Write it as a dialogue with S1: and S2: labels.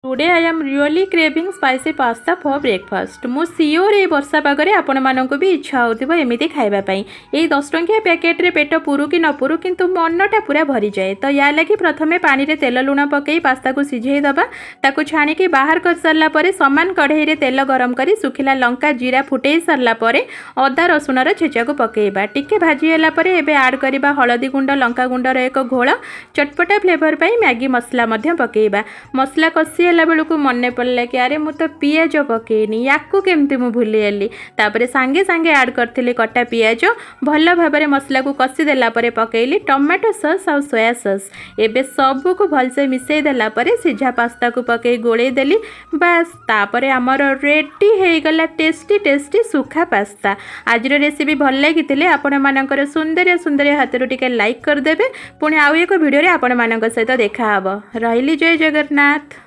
S1: Today I am really craving spicy pasta for breakfast. मु sure ए वर्षा पागरे आपण मानक भी इच्छा होतिबो एमिति खाइबा पई। एई 10 टंकिया पैकेट रे पेट पुरु कि न पुरु किंतु मनटा पूरा भरी जाए। तो या लगी प्रथमे पानी रे तेल लुण पकई पास्ता को सिझेई दबा। ताकू छाणी के बाहर कर सरला परे समान कढ़ई रे तेल गरम करी सुखिला लंका जीरा फुटेई सरला परे अदा रसुण रो छेचा को पकेइबा। टिके भाजी होला परे एबे ऐड करिबा हळदी गुंड लंका गुंड रो एक घोळ। चटपटा फ्लेवर पई मैगी मसला मध्य पकेइबा। मसला कसी बेलू मन पड़ला कि अरे मु तो पियाज पकेनी या केमती मु भूली गली। तापर सांगे सांगे ऐड करथिली कटा पियाज भल भाव में मसला को कसी देला परे पकेइली टमाटो सॉस और सोया सॉस। एबे सब को भलसे मिसई देला परे सिझा पास्ता को पकई गोले देली। बस तापर आमर रेडी हो गला टेस्टी टेस्टी सुखा पास्ता। आज रेसिपी भल लगी आपण मानकर सुंदर सुंदर हाथ टिके लाइक करदेवे। पुणी आउ एक वीडियो रे आपण मानक सहित देखा हबो। रहिली जय जगन्नाथ।